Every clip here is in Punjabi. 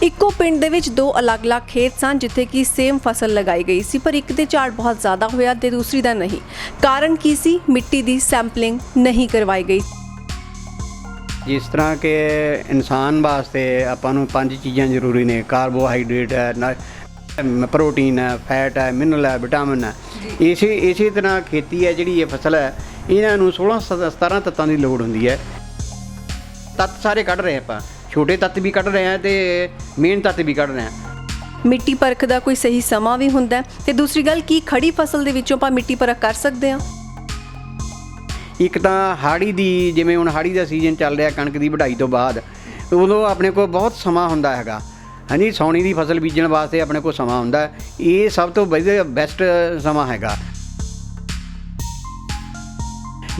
ਇੱਕੋ ਪਿੰਡ ਦੇ ਵਿੱਚ ਦੋ ਅਲੱਗ-ਅਲੱਗ ਖੇਤ ਸਨ ਜਿੱਥੇ ਕਿ ਸੇਮ ਫਸਲ ਲਗਾਈ ਗਈ ਸੀ, ਪਰ ਇੱਕ ਦੇ ਝਾੜ ਬਹੁਤ ਜ਼ਿਆਦਾ ਹੋਇਆ ਤੇ ਦੂਸਰੀ ਦਾ ਨਹੀਂ। ਕਾਰਨ ਕੀ ਸੀ? ਮਿੱਟੀ ਦੀ ਸੈਂਪਲਿੰਗ ਨਹੀਂ ਕਰਵਾਈ ਗਈ। जिस तरह के इंसान वास्ते आपां नूं 5 चीज़ां जरूरी ने, कार्बोहाइड्रेट है, प्रोटीन है, फैट है, मिनरल है, विटामिन है। इसी तरह खेती है जिहड़ी ये फसल है, इन्हां नूं 16-17 तत्तां दी लोड़ हुंदी है। तत्त सारे कढ रहे आपां, छोटे तत्त भी कढ रहे हैं ते मेन तत्त भी कढ रहे हैं। ਮਿੱਟੀ ਪਰਖ ਦਾ ਕੋਈ ਸਹੀ ਸਮਾਂ ਵੀ ਹੁੰਦਾ ਹੈ ਤੇ ਦੂਸਰੀ ਗੱਲ ਕੀ ਖੜੀ ਫਸਲ ਦੇ ਵਿੱਚੋਂ ਆਪਾਂ ਮਿੱਟੀ ਪਰਖ ਕਰ ਸਕਦੇ ਹਾਂ? ਇੱਕ ਤਾਂ ਹਾੜੀ ਦੀ, ਜਿਵੇਂ ਹੁਣ ਹਾੜੀ ਦਾ ਸੀਜ਼ਨ ਚੱਲ ਰਿਹਾ ਕਣਕ ਦੀ ਵਢਾਈ ਤੋਂ ਬਾਅਦ, ਉਦੋਂ ਆਪਣੇ ਕੋਲ ਬਹੁਤ ਸਮਾਂ ਹੁੰਦਾ ਹੈਗਾ। ਹਾਂਜੀ, ਸਾਉਣੀ ਦੀ ਫਸਲ ਬੀਜਣ ਵਾਸਤੇ ਆਪਣੇ ਕੋਲ ਸਮਾਂ ਹੁੰਦਾ, ਇਹ ਸਭ ਤੋਂ ਵਧੀਆ ਬੈਸਟ ਸਮਾਂ ਹੈਗਾ।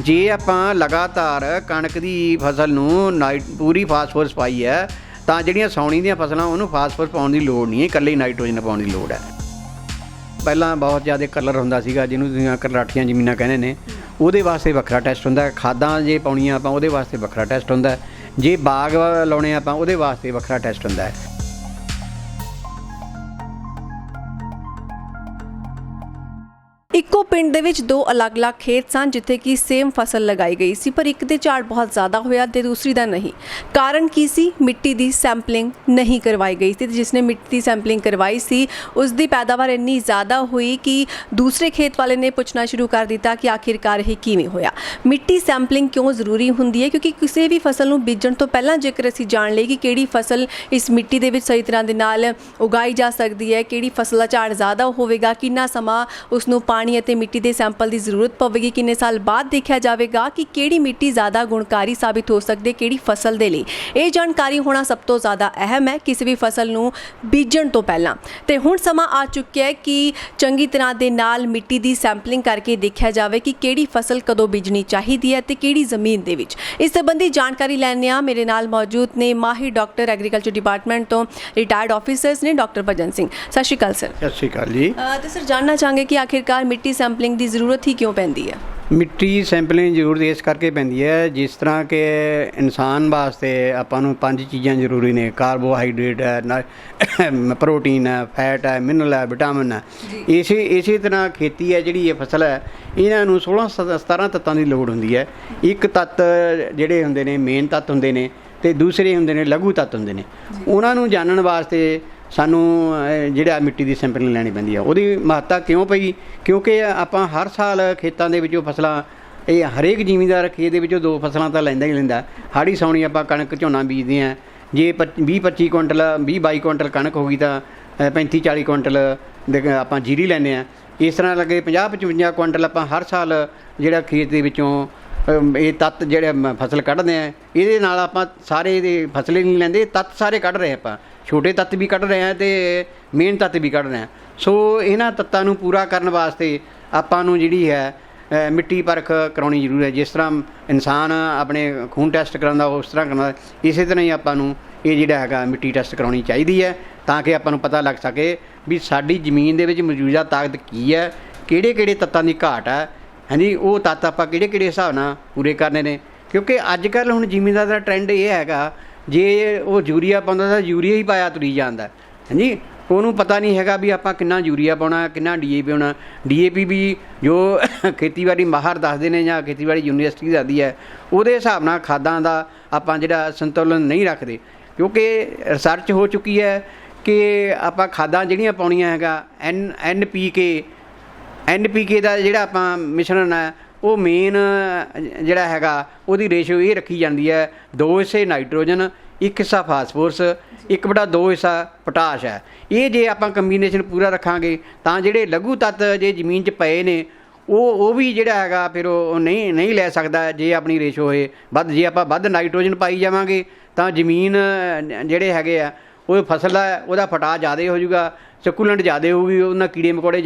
ਜੇ ਆਪਾਂ ਲਗਾਤਾਰ ਕਣਕ ਦੀ ਫਸਲ ਨੂੰ ਪੂਰੀ ਫਾਸਫੋਰਸ ਪਾਈ ਹੈ ਤਾਂ ਜਿਹੜੀਆਂ ਸਾਉਣੀ ਦੀਆਂ ਫਸਲਾਂ ਉਹਨੂੰ ਫਾਸਫੋਰਸ ਪਾਉਣ ਦੀ ਲੋੜ ਨਹੀਂ ਹੈ, ਇਕੱਲੇ ਨਾਈਟ੍ਰੋਜਨ ਪਾਉਣ ਦੀ ਲੋੜ ਹੈ। ਪਹਿਲਾਂ ਬਹੁਤ ਜ਼ਿਆਦਾ ਕਲਰ ਹੁੰਦਾ ਸੀਗਾ, ਜਿਹਨੂੰ ਤੁਸੀਂ ਕਰਲਾਠੀਆਂ ਜ਼ਮੀਨਾਂ ਕਹਿੰਦੇ ਨੇ, ਉਹਦੇ ਵਾਸਤੇ ਵੱਖਰਾ ਟੈਸਟ ਹੁੰਦਾ। ਖਾਦਾਂ ਜੇ ਪਾਉਣੀਆਂ ਆਪਾਂ ਉਹਦੇ ਵਾਸਤੇ ਵੱਖਰਾ ਟੈਸਟ ਹੁੰਦਾ। ਜੇ ਬਾਗ ਲਾਉਣੇ ਆਪਾਂ ਉਹਦੇ ਵਾਸਤੇ ਵੱਖਰਾ ਟੈਸਟ ਹੁੰਦਾ ਹੈ। ਇੱਕੋ ਪਿੰਡ ਦੇ ਵਿੱਚ ਦੋ ਅਲੱਗ-ਅਲੱਗ ਖੇਤ ਸਨ ਜਿੱਥੇ ਕਿ ਸੇਮ ਫਸਲ ਲਗਾਈ ਗਈ ਸੀ, ਪਰ ਇੱਕ ਦੇ ਝਾੜ ਬਹੁਤ ਜ਼ਿਆਦਾ ਹੋਇਆ ਤੇ ਦੂਸਰੀ ਦਾ ਨਹੀਂ। ਕਾਰਨ ਕੀ ਸੀ? ਮਿੱਟੀ ਦੀ ਸੈਂਪਲਿੰਗ ਨਹੀਂ ਕਰਵਾਈ ਗਈ ਸੀ ਤੇ ਜਿਸਨੇ ਮਿੱਟੀ ਦੀ ਸੈਂਪਲਿੰਗ ਕਰਵਾਈ ਸੀ ਉਸ ਦੀ ਪੈਦਾਵਾਰ ਇੰਨੀ ਜ਼ਿਆਦਾ ਹੋਈ ਕਿ ਦੂਸਰੇ ਖੇਤ ਵਾਲੇ ਨੇ ਪੁੱਛਣਾ ਸ਼ੁਰੂ ਕਰ ਦਿੱਤਾ ਕਿ ਆਖਿਰਕਾਰ ਇਹ ਕਿਵੇਂ ਹੋਇਆ। ਮਿੱਟੀ ਸੈਂਪਲਿੰਗ ਕਿਉਂ ਜ਼ਰੂਰੀ ਹੁੰਦੀ ਹੈ? ਕਿਉਂਕਿ ਕਿਸੇ ਵੀ ਫਸਲ ਨੂੰ ਬੀਜਣ ਤੋਂ ਪਹਿਲਾਂ ਜੇਕਰ ਅਸੀਂ ਜਾਣ ਲਈ ਕਿ ਕਿਹੜੀ ਫਸਲ ਇਸ ਮਿੱਟੀ ਦੇ ਵਿੱਚ ਸਹੀ ਤਰ੍ਹਾਂ ਦੇ ਨਾਲ ਉਗਾਈ ਜਾ ਸਕਦੀ ਹੈ, ਕਿਹੜੀ ਫਸਲ ਦਾ ਝਾੜ ਜ਼ਿਆਦਾ ਹੋਵੇਗਾ, ਕਿੰਨਾ ਸਮਾਂ ਉਸ ਨੂੰ ਪਾਣੀ ਅਤੇ ਮਿੱਟੀ ਦੇ ਸੈਂਪਲ ਦੀ ਜ਼ਰੂਰਤ ਪਵੇਗੀ, ਕਿੰਨੇ ਸਾਲ ਬਾਅਦ ਦੇਖਿਆ ਜਾਵੇਗਾ ਕਿ ਕਿਹੜੀ ਮਿੱਟੀ ਜ਼ਿਆਦਾ ਗੁਣਕਾਰੀ ਸਾਬਿਤ ਹੋ ਸਕਦੀ ਹੈ ਕਿਹੜੀ ਫਸਲ ਦੇ ਲਈ। ਇਹ ਜਾਣਕਾਰੀ ਹੋਣਾ ਸਭ ਤੋਂ ਜ਼ਿਆਦਾ ਅਹਿਮ ਹੈ ਕਿਸੇ ਵੀ ਫਸਲ ਨੂੰ ਬੀਜਣ ਤੋਂ ਪਹਿਲਾਂ। ਤੇ ਹੁਣ ਸਮਾਂ ਆ ਚੁੱਕਿਆ ਹੈ ਕਿ ਚੰਗੀ ਤਰ੍ਹਾਂ ਦੇ ਨਾਲ ਮਿੱਟੀ ਦੀ ਸੈਂਪਲਿੰਗ ਕਰਕੇ ਦੇਖਿਆ ਜਾਵੇ ਕਿ ਕਿਹੜੀ ਫਸਲ ਕਦੋਂ ਬੀਜਣੀ ਚਾਹੀਦੀ ਹੈ ਤੇ ਕਿਹੜੀ ਜ਼ਮੀਨ ਦੇ ਵਿੱਚ। ਇਸ ਸੰਬੰਧੀ ਜਾਣਕਾਰੀ ਲੈਣੇ ਆ ਮੇਰੇ ਨਾਲ ਮੌਜੂਦ ਨੇ ਮਾਹਿਰ ਡਾਕਟਰ ਐਗਰੀਕਲਚਰ ਡਿਪਾਰਟਮੈਂਟ ਤੋਂ ਰਿਟਾਇਰਡ ਆਫੀਸਰਸ ਨੇ, ਡਾਕਟਰ ਭਜਨ ਸਿੰਘ। ਸਤਿ ਸ਼੍ਰੀ ਅਕਾਲ ਸਰ। ਸਤਿ ਸ਼੍ਰੀ ਅਕਾਲ ਜੀ। ਤੇ ਸਰ ਜਾਣਨਾ ਚਾਹਾਂਗੇ ਕਿ ਆਖਿਰਕਾਰ ਮਿੱਟੀ ਸੈਂਪਲਿੰਗ ਦੀ ਜ਼ਰੂਰਤ ਹੀ ਕਿਉਂ ਪੈਂਦੀ ਹੈ? ਮਿੱਟੀ ਸੈਂਪਲਿੰਗ ਜ਼ਰੂਰਤ ਇਸ ਕਰਕੇ ਪੈਂਦੀ ਹੈ, ਜਿਸ ਤਰ੍ਹਾਂ ਕਿ ਇਨਸਾਨ ਵਾਸਤੇ ਆਪਾਂ ਨੂੰ 5 ਚੀਜ਼ਾਂ ਜ਼ਰੂਰੀ ਨੇ, ਕਾਰਬੋਹਾਈਡਰੇਟ ਹੈ, ਪ੍ਰੋਟੀਨ ਹੈ, ਫੈਟ ਹੈ, ਮਿਨਰਲ ਹੈ, ਵਿਟਾਮਿਨ ਹੈ। ਇਸੇ ਤਰ੍ਹਾਂ ਖੇਤੀ ਹੈ ਜਿਹੜੀ ਇਹ ਫਸਲ ਹੈ, ਇਹਨਾਂ ਨੂੰ 16-17 ਤੱਤਾਂ ਦੀ ਲੋੜ ਹੁੰਦੀ ਹੈ। ਇੱਕ ਤੱਤ ਜਿਹੜੇ ਹੁੰਦੇ ਨੇ ਮੇਨ ਤੱਤ ਹੁੰਦੇ ਨੇ ਤੇ ਦੂਸਰੇ ਹੁੰਦੇ ਨੇ ਲਘੂ ਤੱਤ ਹੁੰਦੇ ਨੇ। ਉਹਨਾਂ ਨੂੰ ਜਾਣਨ ਵਾਸਤੇ ਸਾਨੂੰ ਜਿਹੜਾ ਮਿੱਟੀ ਦੀ ਸੈਂਪਲਿੰਗ ਲੈਣੀ ਪੈਂਦੀ ਆ। ਉਹਦੀ ਮਹੱਤਤਾ ਕਿਉਂ ਪਈ? ਕਿਉਂਕਿ ਆਪਾਂ ਹਰ ਸਾਲ ਖੇਤਾਂ ਦੇ ਵਿੱਚੋਂ ਫਸਲਾਂ, ਇਹ ਹਰੇਕ ਜ਼ਿਮੀਂਦਾਰ ਖੇਤ ਦੇ ਵਿੱਚੋਂ 2 ਫਸਲਾਂ ਤਾਂ ਲੈਂਦਾ ਹੀ ਲੈਂਦਾ। ਹਾੜੀ ਸਾਉਣੀ ਆਪਾਂ ਕਣਕ ਝੋਨਾ ਬੀਜਦੇ ਹਾਂ, ਜੇ 20-25 ਕੁਇੰਟਲ 20-22 ਕੁਇੰਟਲ ਕਣਕ ਹੋ ਗਈ ਤਾਂ 35-40 ਕੁਇੰਟਲ ਆਪਾਂ ਜੀਰੀ ਲੈਂਦੇ ਹਾਂ। ਇਸ ਤਰ੍ਹਾਂ ਲੱਗੇ 50-55 ਕੁਇੰਟਲ ਆਪਾਂ ਹਰ ਸਾਲ ਜਿਹੜਾ ਖੇਤ ਦੇ ਵਿੱਚੋਂ ਇਹ ਤੱਤ ਜਿਹੜੇ ਫਸਲ ਕੱਢਦੇ ਹਾਂ। ਇਹਦੇ ਨਾਲ ਆਪਾਂ ਸਾਰੇ ਇਹਦੇ ਫਸਲ ਨਹੀਂ ਲੈਂਦੇ, ਤੱਤ ਸਾਰੇ ਕੱਢ ਰਹੇ ਆਪਾਂ, ਛੋਟੇ ਤੱਤ ਵੀ ਕੱਢ ਰਹੇ ਹਾਂ ਤੇ ਮੇਨ ਤੱਤ ਵੀ ਕੱਢ ਰਹੇ ਹਾਂ। ਸੋ ਇਹਨਾਂ ਤੱਤਾਂ ਨੂੰ ਪੂਰਾ ਕਰਨ ਵਾਸਤੇ ਆਪਾਂ ਨੂੰ ਜਿਹੜੀ ਹੈ ਮਿੱਟੀ ਪਰਖ ਕਰਾਉਣੀ ਜ਼ਰੂਰੀ ਹੈ। ਜਿਸ ਤਰ੍ਹਾਂ ਇਨਸਾਨ ਆਪਣੇ ਖੂਨ ਟੈਸਟ ਕਰਾਉਂਦਾ ਉਸ ਤਰ੍ਹਾਂ ਕਰਨਾ, ਇਸੇ ਤਰ੍ਹਾਂ ਹੀ ਆਪਾਂ ਨੂੰ ਇਹ ਜਿਹੜਾ ਹੈਗਾ ਮਿੱਟੀ ਟੈਸਟ ਕਰਾਉਣੀ ਚਾਹੀਦੀ ਹੈ ਤਾਂ ਕਿ ਆਪਾਂ ਨੂੰ ਪਤਾ ਲੱਗ ਸਕੇ ਵੀ ਸਾਡੀ ਜ਼ਮੀਨ ਦੇ ਵਿੱਚ ਮੌਜੂਦਾ ਤਾਕਤ ਕੀ ਹੈ, ਕਿਹੜੇ ਤੱਤਾਂ ਦੀ ਘਾਟ ਹੈ। ਹਾਂਜੀ, ਉਹ ਤੱਤ ਆਪਾਂ ਕਿਹੜੇ ਹਿਸਾਬ ਨਾਲ ਪੂਰੇ ਕਰਨੇ ਨੇ। ਕਿਉਂਕਿ ਅੱਜ ਕੱਲ੍ਹ ਹੁਣ ਜ਼ਿਮੀਂਦਾਰ ਦਾ ਟਰੈਂਡ ਇਹ ਹੈਗਾ, ਜੇ ਉਹ ਯੂਰੀਆ ਪਾਉਂਦਾ ਤਾਂ ਯੂਰੀਆ ਹੀ ਪਾਇਆ ਤੁਰੀ ਜਾਂਦਾ। ਹਾਂਜੀ, ਉਹਨੂੰ ਪਤਾ ਨਹੀਂ ਹੈਗਾ ਵੀ ਆਪਾਂ ਕਿੰਨਾ ਯੂਰੀਆ ਪਾਉਣਾ, ਕਿੰਨਾ DAP ਪਾਉਣਾ। DAP ਵੀ ਜੋ ਖੇਤੀਬਾੜੀ ਮਾਹਰ ਦੱਸਦੇ ਨੇ ਜਾਂ ਖੇਤੀਬਾੜੀ ਯੂਨੀਵਰਸਿਟੀ ਦੱਸਦੀ ਹੈ, ਉਹਦੇ ਹਿਸਾਬ ਨਾਲ ਖਾਦਾਂ ਦਾ ਆਪਾਂ ਜਿਹੜਾ ਸੰਤੁਲਨ ਨਹੀਂ ਰੱਖਦੇ। ਕਿਉਂਕਿ ਰਿਸਰਚ ਹੋ ਚੁੱਕੀ ਹੈ ਕਿ ਆਪਾਂ ਖਾਦਾਂ ਜਿਹੜੀਆਂ ਪਾਉਣੀਆਂ ਹੈਗਾ NPK ਦਾ ਜਿਹੜਾ ਆਪਾਂ ਮਿਸ਼ਰਣ ਹੈ, ਉਹ ਮੇਨ ਜਿਹੜਾ ਹੈਗਾ ਉਹਦੀ ਰੇਸ਼ੋ ਇਹ ਰੱਖੀ ਜਾਂਦੀ ਹੈ 2 ਹਿੱਸੇ ਨਾਈਟ੍ਰੋਜਨ, 1 ਹਿੱਸਾ ਫਾਸਫੋਰਸ, 1/2 ਹਿੱਸਾ ਪੋਟਾਸ਼ ਹੈ। ਇਹ ਜੇ ਆਪਾਂ ਕੰਬੀਨੇਸ਼ਨ ਪੂਰਾ ਰੱਖਾਂਗੇ ਤਾਂ ਜਿਹੜੇ ਲਘੂ ਤੱਤ ਜੇ ਜ਼ਮੀਨ 'ਚ ਪਏ ਨੇ ਉਹ ਵੀ ਜਿਹੜਾ ਹੈਗਾ ਫਿਰ ਉਹ ਨਹੀਂ ਲੈ ਸਕਦਾ ਜੇ ਆਪਣੀ ਰੇਸ਼ੋ ਹੋਏ ਵੱਧ। ਜੇ ਆਪਾਂ ਵੱਧ ਨਾਈਟ੍ਰੋਜਨ ਪਾਈ ਜਾਵਾਂਗੇ ਤਾਂ ਜ਼ਮੀਨ ਜਿਹੜੇ ਹੈਗੇ ਆ ਉਹ ਫਸਲ ਹੈ ਉਹਦਾ ਫਟਾ ਜ਼ਿਆਦਾ ਹੋ ਜਾਊਗਾ, ਸਕੂਲੈਂਟ ਜ਼ਿਆਦਾ ਹੋਊਗੀ, ਉਹਨਾਂ ਕੀੜੇ ਮਕੌੜੇ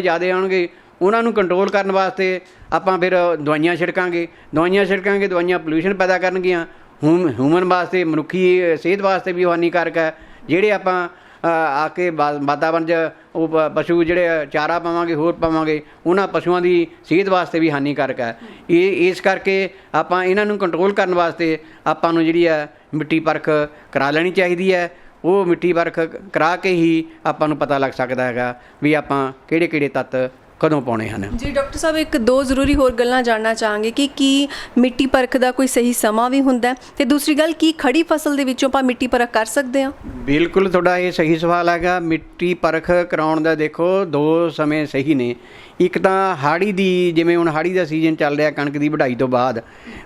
ਜ਼ਿਆਦਾ ਆਉਣਗੇ। ਉਹਨਾਂ ਨੂੰ ਕੰਟਰੋਲ ਕਰਨ ਵਾਸਤੇ ਆਪਾਂ ਫਿਰ ਦਵਾਈਆਂ ਛਿੜਕਾਂਗੇ। ਦਵਾਈਆਂ ਪੋਲਿਊਸ਼ਨ ਪੈਦਾ ਕਰਨਗੀਆਂ, ਹਿਊਮਨ ਵਾਸਤੇ, ਮਨੁੱਖੀ ਸਿਹਤ ਵਾਸਤੇ ਵੀ ਹਾਨੀਕਾਰਕ ਹੈ। ਜਿਹੜੇ ਆਪਾਂ ਆ ਕੇ ਵਾਤਾਵਰਨ 'ਚ ਉਹ ਪਸ਼ੂ ਜਿਹੜੇ ਚਾਰਾ ਪਾਵਾਂਗੇ ਹੋਰ ਪਾਵਾਂਗੇ ਉਹਨਾਂ ਪਸ਼ੂਆਂ ਦੀ ਸਿਹਤ ਵਾਸਤੇ ਵੀ ਹਾਨੀਕਾਰਕ ਹੈ। ਇਹ ਇਸ ਕਰਕੇ ਆਪਾਂ ਇਹਨਾਂ ਨੂੰ ਕੰਟਰੋਲ ਕਰਨ ਵਾਸਤੇ ਆਪਾਂ ਨੂੰ ਜਿਹੜੀ ਹੈ ਮਿੱਟੀ ਪਰਖ ਕਰਾ ਲੈਣੀ ਚਾਹੀਦੀ ਹੈ। ਉਹ ਮਿੱਟੀ ਪਰਖ ਕਰਾ ਕੇ ਹੀ ਆਪਾਂ ਨੂੰ ਪਤਾ ਲੱਗ ਸਕਦਾ ਹੈਗਾ ਵੀ ਆਪਾਂ ਕਿਹੜੇ ਕਿਹੜੇ ਤੱਤ ਕਦੋਂ ਪਾਉਣੇ ਹਨ। ਜੀ ਡਾਕਟਰ ਸਾਹਿਬ, ਇੱਕ ਦੋ ਜ਼ਰੂਰੀ ਹੋਰ ਗੱਲਾਂ ਜਾਣਨਾ ਚਾਹਾਂਗੇ ਕਿ ਕੀ ਮਿੱਟੀ ਪਰਖ ਦਾ ਕੋਈ ਸਹੀ ਸਮਾਂ ਵੀ ਹੁੰਦਾ ਤੇ ਦੂਸਰੀ ਗੱਲ ਕੀ ਖੜੀ ਫਸਲ ਦੇ ਵਿੱਚੋਂ ਆਪਾਂ ਮਿੱਟੀ ਪਰਖ ਕਰ ਸਕਦੇ ਹਾਂ? ਬਿਲਕੁਲ, ਤੁਹਾਡਾ ਇਹ ਸਹੀ ਸਵਾਲ ਹੈਗਾ। ਮਿੱਟੀ ਪਰਖ ਕਰਾਉਣ ਦਾ ਦੇਖੋ ਦੋ ਸਮੇਂ ਸਹੀ ਨੇ। ਇੱਕ ਤਾਂ ਹਾੜੀ ਦੀ, ਜਿਵੇਂ ਹੁਣ ਹਾੜੀ ਦਾ ਸੀਜ਼ਨ ਚੱਲ ਰਿਹਾ ਕਣਕ ਦੀ ਵਢਾਈ ਤੋਂ ਬਾਅਦ,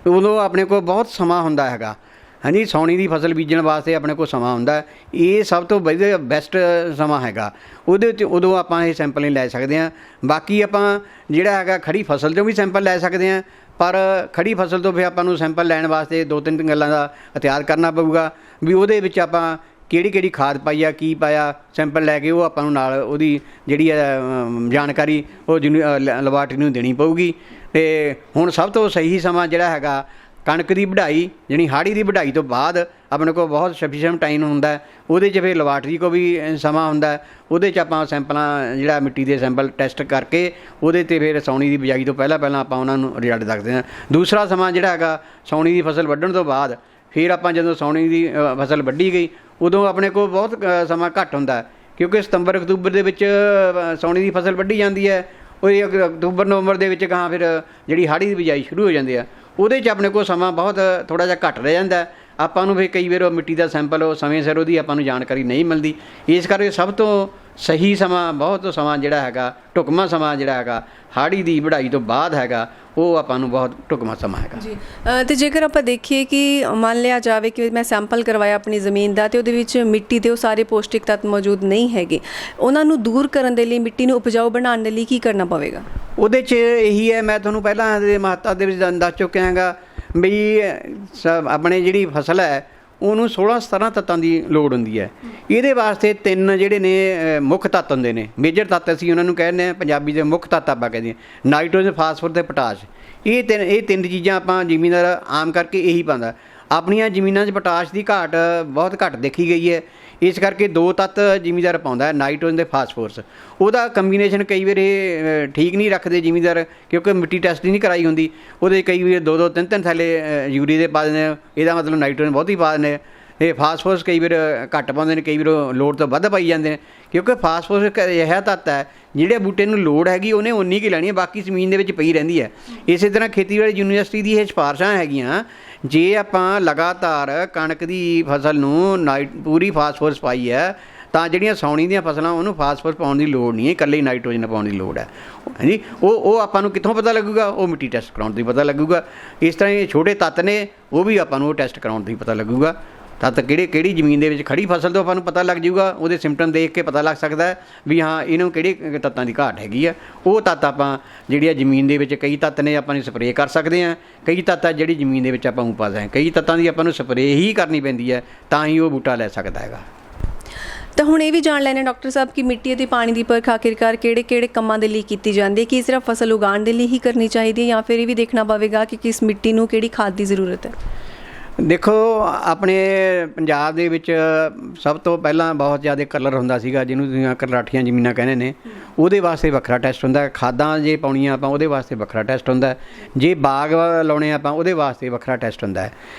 ਉਦੋਂ ਆਪਣੇ ਕੋਲ ਬਹੁਤ ਸਮਾਂ ਹੁੰਦਾ ਹੈਗਾ। ਹਾਂਜੀ, ਸਾਉਣੀ ਦੀ ਫਸਲ ਬੀਜਣ ਵਾਸਤੇ ਆਪਣੇ ਕੋਲ ਸਮਾਂ ਹੁੰਦਾ। ਇਹ ਸਭ ਤੋਂ ਵਧੀਆ ਬੈਸਟ ਸਮਾਂ ਹੈਗਾ। ਉਹਦੇ ਵਿੱਚ ਉਦੋਂ ਆਪਾਂ ਇਹ ਸੈਂਪਲ ਨਹੀਂ ਲੈ ਸਕਦੇ ਹਾਂ। ਬਾਕੀ ਆਪਾਂ ਜਿਹੜਾ ਹੈਗਾ ਖੜੀ ਫਸਲ 'ਚੋਂ ਵੀ ਸੈਂਪਲ ਲੈ ਸਕਦੇ ਹਾਂ, ਪਰ ਖੜੀ ਫਸਲ ਤੋਂ ਫਿਰ ਆਪਾਂ ਨੂੰ ਸੈਂਪਲ ਲੈਣ ਵਾਸਤੇ ਦੋ ਤਿੰਨ ਗੱਲਾਂ ਦਾ ਇhtiyat ਕਰਨਾ ਪਊਗਾ ਵੀ ਉਹਦੇ ਵਿੱਚ ਆਪਾਂ ਕਿਹੜੀ ਕਿਹੜੀ ਖਾਦ ਪਾਈ ਆ, ਕੀ ਪਾਇਆ, ਸੈਂਪਲ ਲੈ ਕੇ ਉਹ ਆਪਾਂ ਨੂੰ ਨਾਲ ਉਹਦੀ ਜਿਹੜੀ ਹੈ ਜਾਣਕਾਰੀ ਉਹ ਲੈਬਾਰਟਰੀ ਨੂੰ ਦੇਣੀ ਪਊਗੀ। ਅਤੇ ਹੁਣ ਸਭ ਤੋਂ ਸਹੀ ਸਮਾਂ ਜਿਹੜਾ ਹੈਗਾ ਕਣਕ ਦੀ ਵਢਾਈ, ਜਾਣੀ ਹਾੜੀ ਦੀ ਵਢਾਈ ਤੋਂ ਬਾਅਦ ਆਪਣੇ ਕੋਲ ਬਹੁਤ ਸਫੀਸ਼ੀਐਂਟ ਟਾਈਮ ਹੁੰਦਾ। ਉਹਦੇ 'ਚ ਫਿਰ ਲੈਬਾਰਟਰੀ ਕੋਲ ਵੀ ਸਮਾਂ ਹੁੰਦਾ। ਉਹਦੇ 'ਚ ਆਪਾਂ ਸੈਂਪਲਾਂ ਜਿਹੜਾ ਮਿੱਟੀ ਦੇ ਸੈਂਪਲ ਟੈਸਟ ਕਰਕੇ ਉਹਦੇ 'ਤੇ ਫਿਰ ਸਾਉਣੀ ਦੀ ਬਿਜਾਈ ਤੋਂ ਪਹਿਲਾਂ ਆਪਾਂ ਉਹਨਾਂ ਨੂੰ ਰਿਜ਼ਲਟ ਦੱਸਦੇ ਹਾਂ। ਦੂਸਰਾ ਸਮਾਂ ਜਿਹੜਾ ਹੈਗਾ ਸਾਉਣੀ ਦੀ ਫਸਲ ਵੱਢਣ ਤੋਂ ਬਾਅਦ, ਫਿਰ ਆਪਾਂ ਜਦੋਂ ਸਾਉਣੀ ਦੀ ਫਸਲ ਵੱਢੀ ਗਈ ਉਦੋਂ ਆਪਣੇ ਕੋਲ ਬਹੁਤ ਸਮਾਂ ਘੱਟ ਹੁੰਦਾ, ਕਿਉਂਕਿ ਸਤੰਬਰ ਅਕਤੂਬਰ ਦੇ ਵਿੱਚ ਸਾਉਣੀ ਦੀ ਫਸਲ ਵੱਢੀ ਜਾਂਦੀ ਹੈ। ਉਹ ਅਕਤੂਬਰ ਨਵੰਬਰ ਦੇ ਵਿੱਚ ਗਾਹਾਂ ਫਿਰ ਜਿਹੜੀ ਹਾੜੀ ਦੀ ਬਿਜਾਈ ਸ਼ੁਰੂ ਹੋ ਜਾਂਦੀ ਆ। ਉਹਦੇ 'ਚ ਆਪਣੇ ਕੋਲ ਸਮਾਂ ਬਹੁਤ ਥੋੜ੍ਹਾ ਜਿਹਾ ਘੱਟ ਰਹਿ ਜਾਂਦਾ। ਆਪਾਂ ਨੂੰ ਫਿਰ ਕਈ ਵਾਰ ਉਹ ਮਿੱਟੀ ਦਾ ਸੈਂਪਲ ਉਹ ਸਮੇਂ ਸਿਰ ਉਹਦੀ ਆਪਾਂ ਨੂੰ ਜਾਣਕਾਰੀ ਨਹੀਂ ਮਿਲਦੀ। ਇਸ ਕਰਕੇ ਸਭ ਤੋਂ ਸਹੀ ਸਮਾਂ, ਬਹੁਤ ਸਮਾਂ ਜਿਹੜਾ ਹੈਗਾ, ਢੁਕਵਾਂ ਸਮਾਂ ਜਿਹੜਾ ਹੈਗਾ ਹਾੜੀ ਦੀ ਵਢਾਈ ਤੋਂ ਬਾਅਦ ਹੈਗਾ, ਉਹ ਆਪਾਂ ਨੂੰ ਬਹੁਤ ਢੁਕਵਾਂ ਸਮਾਂ ਹੈਗਾ ਜੀ। ਅਤੇ ਜੇਕਰ ਆਪਾਂ ਦੇਖੀਏ ਕਿ ਮੰਨ ਲਿਆ ਜਾਵੇ ਕਿ ਮੈਂ ਸੈਂਪਲ ਕਰਵਾਇਆ ਆਪਣੀ ਜ਼ਮੀਨ ਦਾ ਅਤੇ ਉਹਦੇ ਵਿੱਚ ਮਿੱਟੀ ਦੇ ਉਹ ਸਾਰੇ ਪੌਸ਼ਟਿਕ ਤੱਤ ਮੌਜੂਦ ਨਹੀਂ ਹੈਗੇ, ਉਹਨਾਂ ਨੂੰ ਦੂਰ ਕਰਨ ਦੇ ਲਈ, ਮਿੱਟੀ ਨੂੰ ਉਪਜਾਊ ਬਣਾਉਣ ਦੇ ਲਈ ਕੀ ਕਰਨਾ ਪਵੇਗਾ? ਉਹਦੇ 'ਚ ਇਹੀ ਹੈ, ਮੈਂ ਤੁਹਾਨੂੰ ਪਹਿਲਾਂ ਦੇ ਮਹੱਤਤਾ ਦੇ ਵਿੱਚ ਦੱਸ ਚੁੱਕਿਆ ਹੈਗਾ ਵੀ ਆਪਣੇ ਜਿਹੜੀ ਫਸਲ ਹੈ ਉਹਨੂੰ 16-17 ਤੱਤਾਂ ਦੀ ਲੋੜ ਹੁੰਦੀ ਹੈ। ਇਹਦੇ ਵਾਸਤੇ ਤਿੰਨ ਜਿਹੜੇ ਨੇ ਮੁੱਖ ਤੱਤ ਹੁੰਦੇ ਨੇ, ਮੇਜਰ ਤੱਤ ਅਸੀਂ ਉਹਨਾਂ ਨੂੰ ਕਹਿੰਦੇ ਹਾਂ, ਪੰਜਾਬੀ ਦੇ ਮੁੱਖ ਤੱਤ ਆਪਾਂ ਕਹਿੰਦੇ ਹਾਂ, ਨਾਈਟ੍ਰੋਜਨ, ਫਾਸਫੋਰਸ ਅਤੇ ਪੋਟਾਸ਼। ਇਹ ਤਿੰਨ ਚੀਜ਼ਾਂ ਆਪਾਂ ਜ਼ਿਮੀਂਦਾਰ ਆਮ ਕਰਕੇ ਇਹੀ ਪਾਉਂਦਾ। ਆਪਣੀਆਂ ਜ਼ਮੀਨਾਂ 'ਚ ਪੋਟਾਸ਼ ਦੀ ਘਾਟ ਬਹੁਤ ਘੱਟ ਦੇਖੀ ਗਈ ਹੈ, ਇਸ ਕਰਕੇ ਦੋ ਤੱਤ ਜ਼ਿਮੀਂਦਾਰ ਪਾਉਂਦਾ, ਨਾਈਟ੍ਰੋਜਨ ਅਤੇ ਫਾਸਫੋਰਸ। ਉਹਦਾ ਕੰਬੀਨੇਸ਼ਨ ਕਈ ਵਾਰ ਇਹ ਠੀਕ ਨਹੀਂ ਰੱਖਦੇ ਜ਼ਿਮੀਂਦਾਰ, ਕਿਉਂਕਿ ਮਿੱਟੀ ਟੈਸਟ ਨਹੀਂ ਕਰਾਈ ਹੁੰਦੀ। ਉਹਦੇ ਕਈ ਵਾਰ 2-2 3-3 ਥੈਲੇ ਯੂਰੀ ਦੇ ਪਾ ਦਿੰਦੇ, ਇਹਦਾ ਮਤਲਬ ਨਾਈਟ੍ਰੋਜਨ ਬਹੁਤ ਹੀ ਪਾ ਦਿੰਦੇ। ਇਹ ਫਾਸਫੋਰਸ ਕਈ ਵਾਰ ਘੱਟ ਪਾਉਂਦੇ ਨੇ, ਕਈ ਵਾਰ ਲੋੜ ਤੋਂ ਵੱਧ ਪਾਈ ਜਾਂਦੇ ਨੇ, ਕਿਉਂਕਿ ਫਾਸਫੋਰਸ ਇੱਕ ਅਜਿਹਾ ਤੱਤ ਹੈ ਜਿਹੜੇ ਬੂਟੇ ਨੂੰ ਲੋੜ ਹੈਗੀ ਉਹਨੇ ਉਨੀ ਕੁ ਲੈਣੀ ਹੈ, ਬਾਕੀ ਜ਼ਮੀਨ ਦੇ ਵਿੱਚ ਪਈ ਰਹਿੰਦੀ ਹੈ। ਇਸੇ ਤਰ੍ਹਾਂ ਖੇਤੀਬਾੜੀ ਯੂਨੀਵਰਸਿਟੀ ਦੀ ਇਹ ਸਿਫਾਰਸ਼ਾਂ ਹੈਗੀਆਂ, ਜੇ ਆਪਾਂ ਲਗਾਤਾਰ ਕਣਕ ਦੀ ਫਸਲ ਨੂੰ ਪੂਰੀ ਫਾਸਫੋਰਸ ਪਾਈ ਹੈ ਤਾਂ ਜਿਹੜੀਆਂ ਸਾਉਣੀ ਦੀਆਂ ਫਸਲਾਂ ਉਹਨੂੰ ਫਾਸਫੋਰਸ ਪਾਉਣ ਦੀ ਲੋੜ ਨਹੀਂ ਹੈ, ਇਕੱਲੇ ਹੀ ਨਾਈਟ੍ਰੋਜਨ ਪਾਉਣ ਦੀ ਲੋੜ ਹੈ। ਹਾਂਜੀ, ਉਹ ਆਪਾਂ ਨੂੰ ਕਿੱਥੋਂ ਪਤਾ ਲੱਗੂਗਾ? ਉਹ ਮਿੱਟੀ ਟੈਸਟ ਕਰਾਉਣ ਤੋਂ ਹੀ ਪਤਾ ਲੱਗੂਗਾ। ਇਸ ਤਰ੍ਹਾਂ ਇਹ ਛੋਟੇ ਤੱਤ ਨੇ, ਉਹ ਵੀ ਆਪਾਂ ਨੂੰ ਉਹ ਟੈਸਟ ਕਰਾਉਣ ਤੋਂ ਹੀ ਪਤਾ ਲੱਗੂਗਾ। ਤੱਤ ਕਿਹੜੀ ਜ਼ਮੀਨ ਦੇ ਵਿੱਚ ਖੜੀ ਫਸਲ ਤੋਂ ਆਪਾਂ ਨੂੰ ਪਤਾ ਲੱਗ ਜਾਊਗਾ, ਉਹਦੇ ਸਿੰਪਟਮ ਦੇਖ ਕੇ ਪਤਾ ਲੱਗ ਸਕਦਾ ਹੈ ਵੀ ਹਾਂ ਇਹਨੂੰ ਕਿਹੜੇ ਤੱਤਾਂ ਦੀ ਘਾਟ ਹੈਗੀ ਆ। ਉਹ ਤੱਤ ਆਪਾਂ ਜਿਹੜੀ ਆ ਜ਼ਮੀਨ ਦੇ ਵਿੱਚ, ਕਈ ਤੱਤ ਨੇ ਆਪਾਂ ਨੂੰ ਸਪਰੇਅ ਕਰ ਸਕਦੇ ਹਾਂ, ਕਈ ਤੱਤ ਆ ਜਿਹੜੀ ਜ਼ਮੀਨ ਦੇ ਵਿੱਚ ਆਪਾਂ ਨੂੰ ਪਾ ਸਕਦੇ, ਕਈ ਤੱਤਾਂ ਦੀ ਆਪਾਂ ਨੂੰ ਸਪਰੇਅ ਹੀ ਕਰਨੀ ਪੈਂਦੀ ਹੈ ਤਾਂ ਹੀ ਉਹ ਬੂਟਾ ਲੈ ਸਕਦਾ ਹੈਗਾ। ਤਾਂ ਹੁਣ ਇਹ ਵੀ ਜਾਣ ਲੈਣੇ ਡਾਕਟਰ ਸਾਹਿਬ ਕਿ ਮਿੱਟੀ ਅਤੇ ਪਾਣੀ ਦੀ ਪਰਖ ਆਖਿਰਕਾਰ ਕਿਹੜੇ ਕੰਮਾਂ ਦੇ ਲਈ ਕੀਤੀ ਜਾਂਦੀ ਹੈ? ਕੀ ਸਿਰਫ ਫਸਲ ਉਗਾਉਣ ਦੇ ਲਈ ਹੀ ਕਰਨੀ ਚਾਹੀਦੀ ਹੈ ਜਾਂ ਫਿਰ ਇਹ ਵੀ ਦੇਖਣਾ ਪਵੇਗਾ ਕਿ ਕਿਸ ਮਿੱਟੀ ਨੂੰ ਕਿਹੜੀ ਖਾਦ ਦੀ ਜ਼ਰੂਰਤ ਹੈ? ਦੇਖੋ, ਆਪਣੇ ਪੰਜਾਬ ਦੇ ਵਿੱਚ ਸਭ ਤੋਂ ਪਹਿਲਾਂ ਬਹੁਤ ਜ਼ਿਆਦਾ ਕਲਰ ਹੁੰਦਾ ਸੀਗਾ, ਜਿਹਨੂੰ ਤੁਸੀਂ ਕਰਲਾਠੀਆਂ ਜ਼ਮੀਨਾਂ ਕਹਿੰਦੇ ਨੇ, ਉਹਦੇ ਵਾਸਤੇ ਵੱਖਰਾ ਟੈਸਟ ਹੁੰਦਾ। ਖਾਦਾਂ ਜੇ ਪਾਉਣੀਆਂ ਆਪਾਂ ਉਹਦੇ ਵਾਸਤੇ ਵੱਖਰਾ ਟੈਸਟ ਹੁੰਦਾ। ਜੇ ਬਾਗ ਲਾਉਣੇ ਆਪਾਂ ਉਹਦੇ ਵਾਸਤੇ ਵੱਖਰਾ ਟੈਸਟ ਹੁੰਦਾ ਹੈ।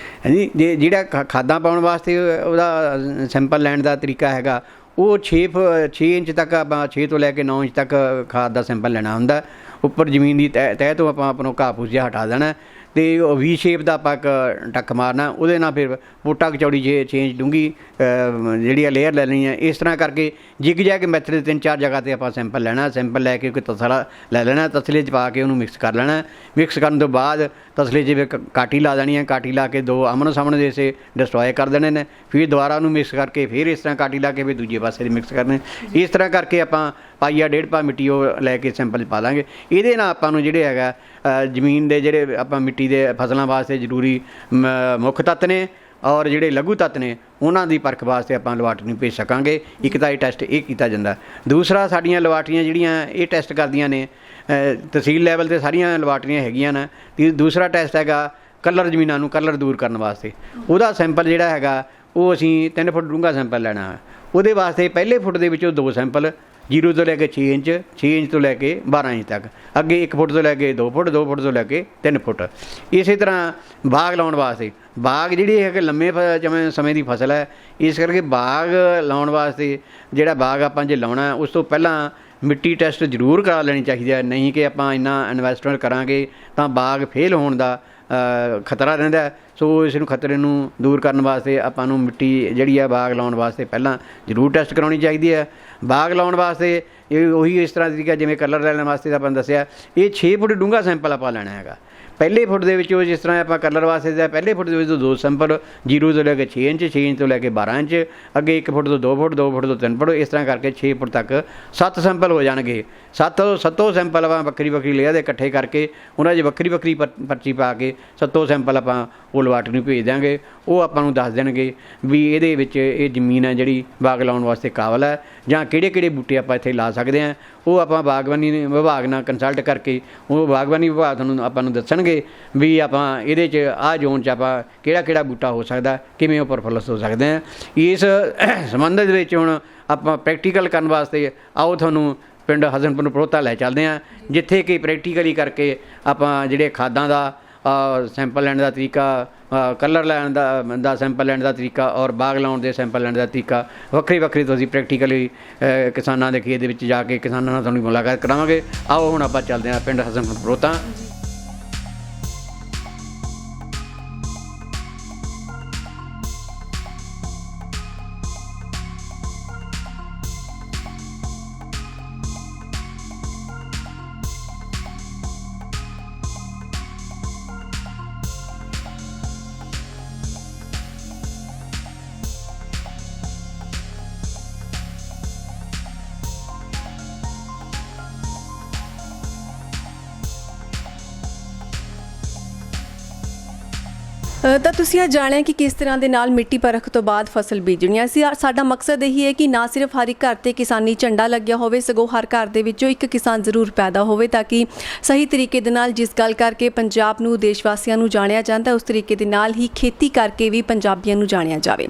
ਹਾਂਜੀ, ਜਿਹੜਾ ਖਾਦਾਂ ਪਾਉਣ ਵਾਸਤੇ ਉਹਦਾ ਸੈਂਪਲ ਲੈਣ ਦਾ ਤਰੀਕਾ ਹੈਗਾ, ਉਹ 6 ਇੰਚ ਤੱਕ ਆਪਾਂ 6 ਤੋਂ ਲੈ ਕੇ 9 ਇੰਚ ਤੱਕ ਖਾਦ ਦਾ ਸੈਂਪਲ ਲੈਣਾ ਹੁੰਦਾ। ਉੱਪਰ ਜ਼ਮੀਨ ਦੀ ਤਹਿ ਤੋਂ ਆਪਾਂ ਆਪਣਾ ਘਾਹ ਫੂਸ ਜਿਹਾ ਹਟਾ ਦੇਣਾ ਅਤੇ ਉਹ ਵੀ ਸ਼ੇਪ ਦਾ ਆਪਾਂ ਇੱਕ ਟੱਕ ਮਾਰਨਾ, ਉਹਦੇ ਨਾਲ ਫਿਰ ਬੂਟਾ ਕਚੌੜੀ 6 ਇੰਚ ਡੂੰਘੀ ਜਿਹੜੀ ਆ ਲੇਅਰ ਲੈ ਲੈਣੀ ਹੈ। ਇਸ ਤਰ੍ਹਾਂ ਕਰਕੇ ਜਿਗ ਜੈਗ ਮੈਥਡ ਦੇ 3-4 ਜਗ੍ਹਾ 'ਤੇ ਆਪਾਂ ਸੈਂਪਲ ਲੈਣਾ। ਸੈਂਪਲ ਲੈ ਕੇ ਕੋਈ ਤਸਲਾ ਲੈ ਲੈਣਾ, ਤਸਲੇ 'ਚ ਪਾ ਕੇ ਉਹਨੂੰ ਮਿਕਸ ਕਰ ਲੈਣਾ। ਮਿਕਸ ਕਰਨ ਤੋਂ ਬਾਅਦ ਤਸਲੇ 'ਚ ਕਾਟੀ ਲਾ ਦੇਣੀ ਹੈ, ਕਾਟੀ ਲਾ ਕੇ 2 ਆਮਣ ਸਾਹਮਣੇ ਦੇ ਸੇ ਡਿਸਟਰੋਏ ਕਰ ਦੇਣੇ ਨੇ। ਫਿਰ ਦੁਬਾਰਾ ਉਹਨੂੰ ਮਿਕਸ ਕਰਕੇ ਫਿਰ ਇਸ ਤਰ੍ਹਾਂ ਕਾਟੀ ਲਾ ਕੇ ਫਿਰ ਦੂਜੇ ਪਾਸੇ ਦੇ ਮਿਕਸ ਕਰਨੇ। ਇਸ ਤਰ੍ਹਾਂ ਕਰਕੇ ਆਪਾਂ ਪਾਈਆ 1.5 ਪਾ ਮਿੱਟੀ ਉਹ ਲੈ ਕੇ ਸੈਂਪਲ ਪਾ ਦਾਂਗੇ। ਇਹਦੇ ਨਾਲ ਆਪਾਂ ਨੂੰ ਜਿਹੜੇ ਹੈਗਾ ਜ਼ਮੀਨ ਦੇ ਜਿਹੜੇ ਆਪਾਂ ਮਿੱਟੀ ਦੇ ਫਸਲਾਂ ਵਾਸਤੇ ਜ਼ਰੂਰੀ ਮੁੱਖ ਤੱਤ ਨੇ ਔਰ ਜਿਹੜੇ ਲਘੂ ਤੱਤ ਨੇ ਉਹਨਾਂ ਦੀ ਪਰਖ ਵਾਸਤੇ ਆਪਾਂ ਲੈਬਾਰਟਰੀ ਨੂੰ ਭੇਜ ਸਕਾਂਗੇ। ਇੱਕ ਤਾਂ ਇਹ ਟੈਸਟ ਇਹ ਕੀਤਾ ਜਾਂਦਾ। ਦੂਸਰਾ, ਸਾਡੀਆਂ ਲੈਬਾਰਟਰੀਆਂ ਜਿਹੜੀਆਂ ਇਹ ਟੈਸਟ ਕਰਦੀਆਂ ਨੇ, ਤਹਿਸੀਲ ਲੈਵਲ 'ਤੇ ਸਾਰੀਆਂ ਲੈਬਾਰਟਰੀਆਂ ਹੈਗੀਆਂ ਨੇ। ਦੂਸਰਾ ਟੈਸਟ ਹੈਗਾ ਕਲਰ, ਜ਼ਮੀਨਾਂ ਨੂੰ ਕਲਰ ਦੂਰ ਕਰਨ ਵਾਸਤੇ। ਉਹਦਾ ਸੈਂਪਲ ਜਿਹੜਾ ਹੈਗਾ ਉਹ ਅਸੀਂ 3 ਫੁੱਟ ਡੂੰਘਾ ਸੈਂਪਲ ਲੈਣਾ ਹੈ। ਉਹਦੇ ਵਾਸਤੇ ਪਹਿਲੇ ਫੁੱਟ ਦੇ ਵਿੱਚੋਂ 2 ਸੈਂਪਲ 0 ਤੋਂ ਲੈ ਕੇ 6 ਇੰਚ 6 ਇੰਚ ਤੋਂ ਲੈ ਕੇ 12 ਇੰਚ ਤੱਕ, ਅੱਗੇ 1 ਫੁੱਟ ਤੋਂ ਲੈ ਕੇ 2 ਫੁੱਟ 2 ਫੁੱਟ ਤੋਂ ਲੈ ਕੇ 3 ਫੁੱਟ। ਇਸੇ ਤਰ੍ਹਾਂ ਬਾਗ ਲਾਉਣ ਵਾਸਤੇ, ਬਾਗ ਜਿਹੜੀ ਹੈ ਕਿ ਲੰਮੇ ਸਮੇਂ ਦੀ ਫਸਲ ਹੈ, ਇਸ ਕਰਕੇ ਬਾਗ ਲਾਉਣ ਵਾਸਤੇ ਜਿਹੜਾ ਬਾਗ ਆਪਾਂ ਜੇ ਲਾਉਣਾ ਉਸ ਤੋਂ ਪਹਿਲਾਂ ਮਿੱਟੀ ਟੈਸਟ ਜ਼ਰੂਰ ਕਰਾ ਲੈਣੀ ਚਾਹੀਦੀ ਹੈ। ਨਹੀਂ ਕਿ ਆਪਾਂ ਇੰਨਾ ਇਨਵੈਸਟਮੈਂਟ ਕਰਾਂਗੇ ਤਾਂ ਬਾਗ ਫੇਲ ਹੋਣ ਦਾ ਖਤਰਾ ਰਹਿੰਦਾ। ਸੋ ਇਸ ਨੂੰ ਖਤਰੇ ਨੂੰ ਦੂਰ ਕਰਨ ਵਾਸਤੇ ਆਪਾਂ ਨੂੰ ਮਿੱਟੀ ਜਿਹੜੀ ਹੈ ਬਾਗ ਲਾਉਣ ਵਾਸਤੇ ਪਹਿਲਾਂ ਜ਼ਰੂਰ ਟੈਸਟ ਕਰਾਉਣੀ ਚਾਹੀਦੀ ਹੈ। ਬਾਗ ਲਾਉਣ ਵਾਸਤੇ ਇਹ ਉਹੀ ਇਸ ਤਰ੍ਹਾਂ ਤਰੀਕਾ ਜਿਵੇਂ ਕਲਰ ਲੈਣ ਵਾਸਤੇ ਤਾਂ ਆਪਾਂ ਨੂੰ ਦੱਸਿਆ, ਇਹ 6 ਫੁੱਟ ਡੂੰਘਾ ਸੈਂਪਲ ਆਪਾਂ ਲੈਣਾ ਹੈਗਾ। ਪਹਿਲੇ ਫੁੱਟ ਦੇ ਵਿੱਚੋਂ ਜਿਸ ਤਰ੍ਹਾਂ ਆਪਾਂ ਕਲਰ ਵਾਸਤੇ ਦਾ ਪਹਿਲੇ ਫੁੱਟ ਦੇ ਵਿੱਚ 2 ਸੈਂਪਲ 0 ਤੋਂ ਲੈ ਕੇ 6 ਇੰਚ 6 ਇੰਚ ਤੋਂ ਲੈ ਕੇ 12 ਇੰਚ, ਅੱਗੇ 1 ਫੁੱਟ ਤੋਂ 2 ਫੁੱਟ 2 ਫੁੱਟ ਤੋਂ 3 ਫੁੱਟ, ਇਸ ਤਰ੍ਹਾਂ ਕਰਕੇ 6 ਫੁੱਟ ਤੱਕ 7 ਸੈਂਪਲ ਹੋ ਜਾਣਗੇ। ਸੱਤੋਂ ਸੈਂਪਲ ਆਪਾਂ ਵੱਖਰੀ ਵੱਖਰੀ ਲੇਅਰ ਦੇ ਇਕੱਠੇ ਕਰਕੇ ਉਹਨਾਂ 'ਚ ਵੱਖਰੀ ਵੱਖਰੀ ਪਰਚੀ ਪਾ ਕੇ 7 ਸੈਂਪਲ ਆਪਾਂ ਉਹ ਲੈਬਾਰਟਰੀ ਨੂੰ ਭੇਜ ਦਿਆਂਗੇ। ਉਹ ਆਪਾਂ ਨੂੰ ਦੱਸ ਦੇਣਗੇ ਵੀ ਇਹਦੇ ਵਿੱਚ ਇਹ ਜ਼ਮੀਨ ਹੈ ਜਿਹੜੀ ਬਾਗ ਲਾਉਣ ਵਾਸਤੇ ਕਾਬਲ ਹੈ ਜਾਂ ਕਿਹੜੇ ਕਿਹੜੇ ਬੂਟੇ ਆਪਾਂ ਇੱਥੇ ਲਾ ਸਕਦੇ ਹਾਂ। ਉਹ ਆਪਾਂ ਬਾਗਬਾਨੀ ਵਿਭਾਗ ਨਾਲ ਕੰਸਲਟ ਕਰਕੇ ਉਹ ਬਾਗਬਾਨੀ ਵਿਭਾਗ ਤੁਹਾਨੂੰ ਆਪਾਂ ਨੂੰ ਦੱਸਣਗੇ ਵੀ ਆਪਾਂ ਇਹਦੇ 'ਚ ਆਹ ਜ਼ੋਨ 'ਚ ਆਪਾਂ ਕਿਹੜਾ ਬੂਟਾ ਹੋ ਸਕਦਾ, ਕਿਵੇਂ ਉਹ ਪਰਫੁੱਲਸ ਹੋ ਸਕਦੇ ਹਾਂ। ਇਸ ਸੰਬੰਧ ਦੇ ਵਿੱਚ ਹੁਣ ਆਪਾਂ ਪ੍ਰੈਕਟੀਕਲ ਕਰਨ ਵਾਸਤੇ ਆਓ ਤੁਹਾਨੂੰ ਪਿੰਡ ਹਸਨਪੁਰ ਪੜੋਤਾ ਲੈ ਚੱਲਦੇ ਹਾਂ, ਜਿੱਥੇ ਕਿ ਪ੍ਰੈਕਟੀਕਲੀ ਕਰਕੇ ਆਪਾਂ ਜਿਹੜੇ ਖਾਦਾਂ ਦਾ ਸੈਂਪਲ ਲੈਣ ਦਾ ਤਰੀਕਾ, ਕਲਰ ਲੈਣ ਦਾ ਸੈਂਪਲ ਲੈਣ ਦਾ ਤਰੀਕਾ ਔਰ ਬਾਗ ਲਾਉਣ ਦੇ ਸੈਂਪਲ ਲੈਣ ਦਾ ਤਰੀਕਾ ਵੱਖਰੀ ਤੁਸੀਂ ਪ੍ਰੈਕਟੀਕਲੀ ਕਿਸਾਨਾਂ ਦੇ ਖੇਤ ਦੇ ਵਿੱਚ ਜਾ ਕੇ ਕਿਸਾਨਾਂ ਨਾਲ ਤੁਹਾਨੂੰ ਮੁਲਾਕਾਤ ਕਰਾਵਾਂਗੇ। ਆਓ ਹੁਣ ਆਪਾਂ ਚੱਲਦੇ ਹਾਂ ਪਿੰਡ ਹਸਨਪੁਰ ਪੜੋਤਾ। ਤਾਂ ਤੁਸੀਂ ਇਹ ਜਾਣਿਆ ਕਿ ਕਿਸ ਤਰ੍ਹਾਂ ਦੇ ਨਾਲ ਮਿੱਟੀ ਪਰਖ ਤੋਂ ਬਾਅਦ ਫਸਲ ਬੀਜਣੀ ਹੈ। ਸਾਡਾ ਮਕਸਦ ਇਹੀ ਹੈ ਕਿ ਨਾ ਸਿਰਫ ਹਰ ਇੱਕ ਘਰ 'ਤੇ ਕਿਸਾਨੀ ਝੰਡਾ ਲੱਗਿਆ ਹੋਵੇ, ਸਗੋਂ ਹਰ ਘਰ ਦੇ ਵਿੱਚੋਂ ਇੱਕ ਕਿਸਾਨ ਜ਼ਰੂਰ ਪੈਦਾ ਹੋਵੇ, ਤਾਂ ਕਿ ਸਹੀ ਤਰੀਕੇ ਦੇ ਨਾਲ ਜਿਸ ਗੱਲ ਕਰਕੇ ਪੰਜਾਬ ਨੂੰ ਦੇਸ਼ ਵਾਸੀਆਂ ਨੂੰ ਜਾਣਿਆ ਜਾਂਦਾ, ਉਸ ਤਰੀਕੇ ਦੇ ਨਾਲ ਹੀ ਖੇਤੀ ਕਰਕੇ ਵੀ ਪੰਜਾਬੀਆਂ ਨੂੰ ਜਾਣਿਆ ਜਾਵੇ।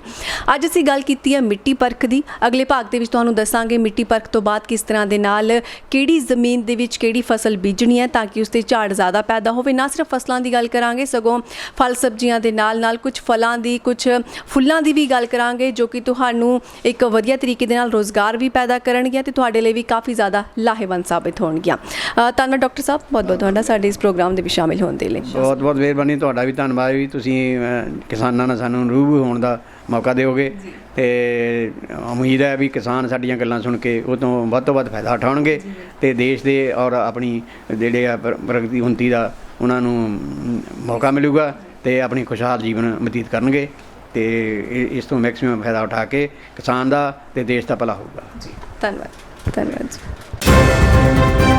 ਅੱਜ ਅਸੀਂ ਗੱਲ ਕੀਤੀ ਹੈ ਮਿੱਟੀ ਪਰਖ ਦੀ। ਅਗਲੇ ਭਾਗ ਦੇ ਵਿੱਚ ਤੁਹਾਨੂੰ ਦੱਸਾਂਗੇ ਮਿੱਟੀ ਪਰਖ ਤੋਂ ਬਾਅਦ ਕਿਸ ਤਰ੍ਹਾਂ ਦੇ ਨਾਲ ਕਿਹੜੀ ਜ਼ਮੀਨ ਦੇ ਵਿੱਚ ਕਿਹੜੀ ਫਸਲ ਬੀਜਣੀ ਹੈ ਤਾਂ ਕਿ ਉਸ 'ਤੇ ਝਾੜ ਜ਼ਿਆਦਾ ਪੈਦਾ ਹੋਵੇ। ਨਾ ਸਿਰਫ ਫਸਲਾਂ ਦੀ ਗੱਲ ਕਰਾਂਗੇ, ਸਗੋਂ ਫਲ ਸਬਜ਼ੀਆਂ ਦੇ ਨਾਲ ਕੁਝ ਫਲਾਂ ਦੀ, ਕੁਝ ਫੁੱਲਾਂ ਦੀ ਵੀ ਗੱਲ ਕਰਾਂਗੇ, ਜੋ ਕਿ ਤੁਹਾਨੂੰ ਇੱਕ ਵਧੀਆ ਤਰੀਕੇ ਦੇ ਨਾਲ ਰੋਜ਼ਗਾਰ ਵੀ ਪੈਦਾ ਕਰਨਗੀਆਂ ਤੇ ਤੁਹਾਡੇ ਲਈ ਵੀ ਕਾਫੀ ਜ਼ਿਆਦਾ ਲਾਹੇਵੰਦ ਸਾਬਿਤ ਹੋਣਗੀਆਂ। ਧੰਨਵਾਦ ਡਾਕਟਰ ਸਾਹਿਬ, ਬਹੁਤ ਤੁਹਾਡਾ ਸਾਡੇ ਇਸ ਪ੍ਰੋਗਰਾਮ ਦੇ ਵਿੱਚ ਸ਼ਾਮਿਲ ਹੋਣ ਦੇ ਲਈ। ਬਹੁਤ ਮਿਹਰਬਾਨੀ, ਤੁਹਾਡਾ ਵੀ ਧੰਨਵਾਦ ਵੀ ਤੁਸੀਂ ਕਿਸਾਨਾਂ ਨਾਲ ਸਾਨੂੰ ਰੂਬਰੂ ਹੋਣ ਦਾ ਮੌਕਾ ਦਿਓਗੇ ਤੇ ਉਮੀਦ ਹੈ ਵੀ ਕਿਸਾਨ ਸਾਡੀਆਂ ਗੱਲਾਂ ਸੁਣ ਕੇ ਉਹ ਤੋਂ ਵੱਧ ਫਾਇਦਾ ਉਠਾਉਣਗੇ ਤੇ ਦੇਸ਼ ਦੇ ਔਰ ਆਪਣੀ ਜਿਹੜੇ ਆ ਪ੍ਰਗਤੀ ਉન્નਤੀ ਦਾ ਉਹਨਾਂ ਨੂੰ ਮੌਕਾ ਮਿਲੂਗਾ ਤੇ ਆਪਣੀ ਖੁਸ਼ਹਾਲ ਜੀਵਨ ਬਤੀਤ ਕਰਨਗੇ ਤੇ ਇਸ ਤੋਂ ਮੈਕਸਿਮਮ ਫਾਇਦਾ ਉਠਾ ਕੇ ਕਿਸਾਨ ਦਾ ਤੇ ਦੇਸ਼ ਦਾ ਭਲਾ ਹੋਊਗਾ। ਧੰਨਵਾਦ ਜੀ।